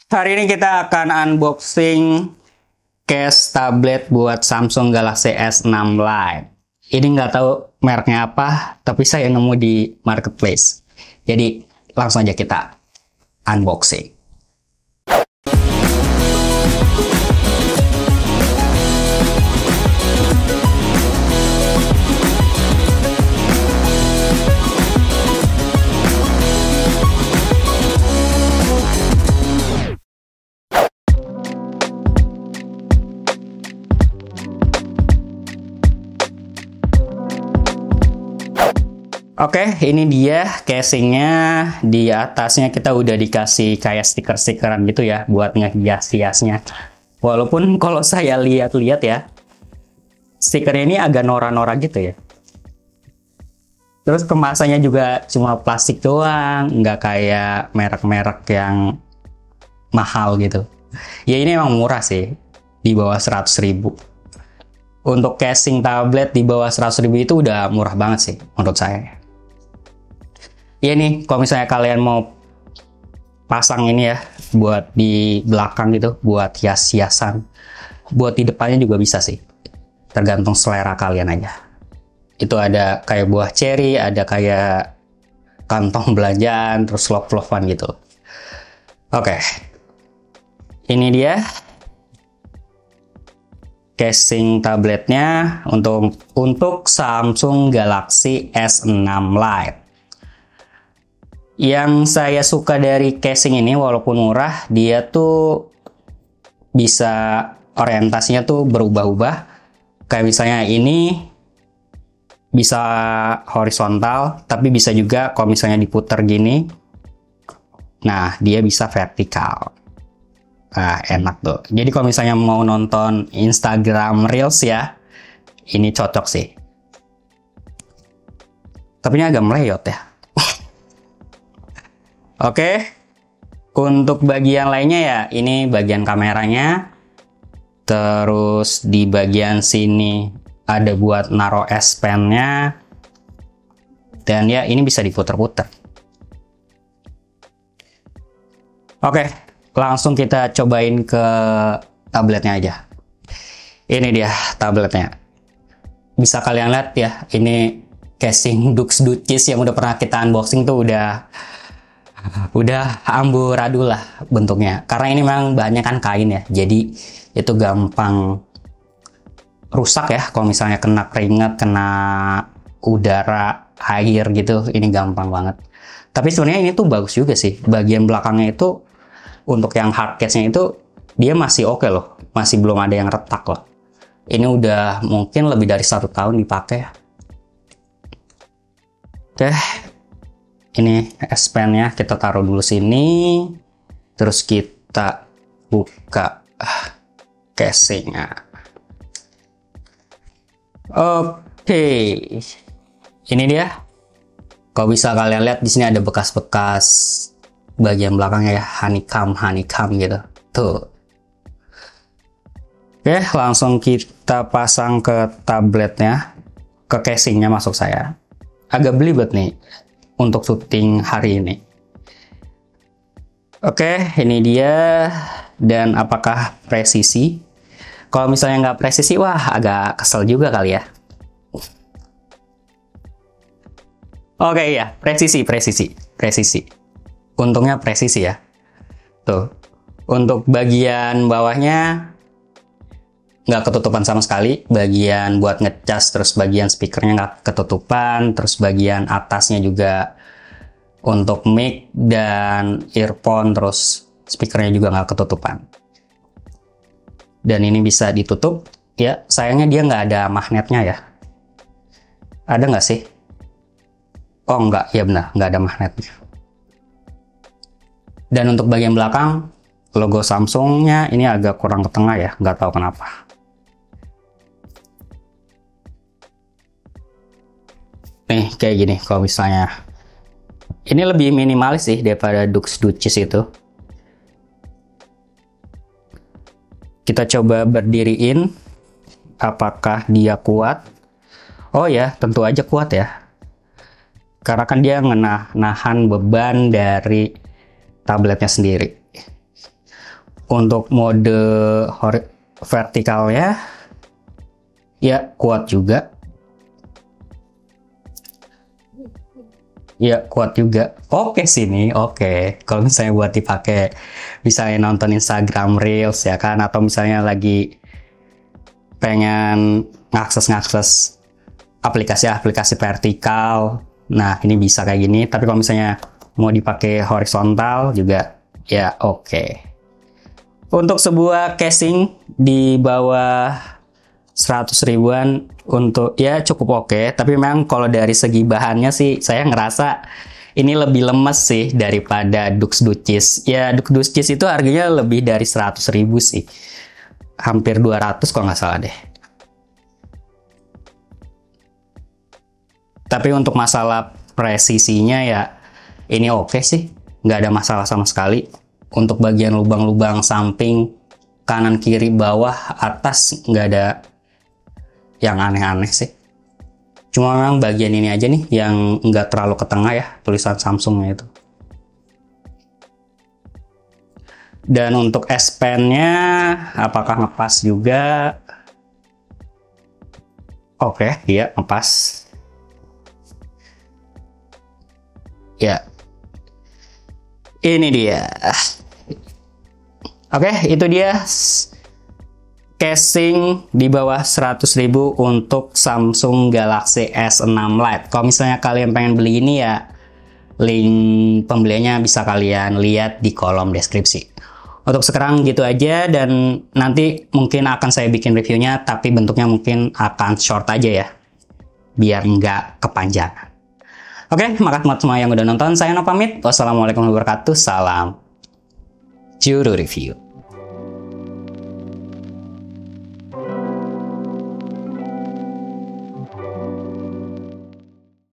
Hari ini kita akan unboxing case tablet buat Samsung Galaxy S6 Lite. Ini nggak tahu mereknya apa, tapi saya nemu di marketplace. Jadi langsung aja kita unboxing. Oke, ini dia casingnya. Di atasnya kita udah dikasih kayak stiker-stikeran gitu ya, buat ngehias-hiasnya. Walaupun kalau saya lihat-lihat ya, stikernya ini agak norak-norak gitu ya. Terus kemasannya juga cuma plastik doang, nggak kayak merek-merek yang mahal gitu. Ya ini emang murah sih, di bawah 100.000. Untuk casing tablet di bawah 100.000 itu udah murah banget sih menurut saya. Iya nih, kalau misalnya kalian mau pasang ini ya, buat di belakang gitu, buat hias-hiasan. Buat di depannya juga bisa sih. Tergantung selera kalian aja. Itu ada kayak buah cherry, ada kayak kantong belanjaan, terus love-lovean gitu. Oke. Ini dia casing tabletnya untuk Samsung Galaxy S6 Lite. Yang saya suka dari casing ini, walaupun murah, dia tuh bisa orientasinya tuh berubah-ubah. Kayak misalnya ini bisa horizontal, tapi bisa juga kalau misalnya diputer gini, nah dia bisa vertikal. Nah, enak tuh. Jadi kalau misalnya mau nonton Instagram Reels ya, ini cocok sih. Tapi ini agak meleyot ya. Oke, untuk bagian lainnya ya, ini bagian kameranya. Terus di bagian sini ada buat naruh S Pen-nya. Dan ya, ini bisa diputer-puter. Oke, langsung kita cobain ke tabletnya aja. Ini dia tabletnya. Bisa kalian lihat ya, ini casing Dux Duchess yang udah pernah kita unboxing tuh udah amburadul lah bentuknya, karena ini memang banyak kan kain ya, jadi itu gampang rusak ya kalau misalnya kena keringat, kena udara, air gitu, ini gampang banget. Tapi sebenarnya ini tuh bagus juga sih, bagian belakangnya itu untuk yang hard case-nya itu dia masih oke loh, masih belum ada yang retak loh. Ini udah mungkin lebih dari 1 tahun dipakai. Oke, ini S Pen-nya kita taruh dulu sini, terus kita buka casing-nya. Oke, ini dia. Kalau bisa kalian lihat di sini ada bekas-bekas bagian belakangnya ya, honeycomb gitu. Tuh. Oke, langsung kita pasang ke tabletnya, ke casing-nya maksud saya. Agak belibet nih untuk syuting hari ini. Oke, ini dia. Dan apakah presisi? Kalau misalnya nggak presisi, wah agak kesel juga kali ya. Oke, iya, presisi. Untungnya presisi ya. Tuh, untuk bagian bawahnya nggak ketutupan sama sekali. Bagian buat ngecas, terus bagian speakernya nggak ketutupan, terus bagian atasnya juga untuk mic dan earphone, terus speakernya juga nggak ketutupan. Dan ini bisa ditutup ya, sayangnya dia nggak ada magnetnya ya. Ada nggak sih? Oh nggak, ya benar, nggak ada magnetnya. Dan untuk bagian belakang, logo Samsungnya ini agak kurang ke tengah ya, nggak tahu kenapa. Nih kayak gini, kalau misalnya ini lebih minimalis sih daripada Dux Duchess itu. Kita coba berdiriin, apakah dia kuat? Oh ya, tentu aja kuat ya. Karena kan dia nahan beban dari tabletnya sendiri. Untuk mode vertikalnya ya kuat juga. Ya kuat juga. Oke sih nih, oke. Kalau misalnya buat dipakai, misalnya nonton Instagram Reels ya kan, atau misalnya lagi pengen ngakses aplikasi-aplikasi vertikal. Nah, ini bisa kayak gini. Tapi kalau misalnya mau dipakai horizontal juga, ya oke. Untuk sebuah casing di bawah 100 ribuan untuk ya cukup oke, tapi memang kalau dari segi bahannya sih saya ngerasa ini lebih lemes sih daripada Dux Duchess. Ya Dux Duchess itu harganya lebih dari 100 ribu sih, hampir 200 kalau nggak salah deh. Tapi untuk masalah presisinya ya ini oke sih, nggak ada masalah sama sekali. Untuk bagian lubang-lubang samping, kanan, kiri, bawah, atas nggak ada yang aneh-aneh sih. Cuma memang bagian ini aja nih yang nggak terlalu ke tengah ya, tulisan Samsungnya itu. Dan untuk S Pen-nya apakah ngepas juga? Oke, iya ngepas. Ya, ini dia. Oke, itu dia casing di bawah 100 ribu untuk Samsung Galaxy S6 Lite. Kalau misalnya kalian pengen beli ini ya, link pembeliannya bisa kalian lihat di kolom deskripsi. Untuk sekarang gitu aja, dan nanti mungkin akan saya bikin reviewnya, tapi bentuknya mungkin akan short aja ya, biar nggak kepanjangan. Oke, makasih buat semua yang udah nonton. Saya No pamit. Wassalamualaikum warahmatullahi wabarakatuh. Salam Juru Review.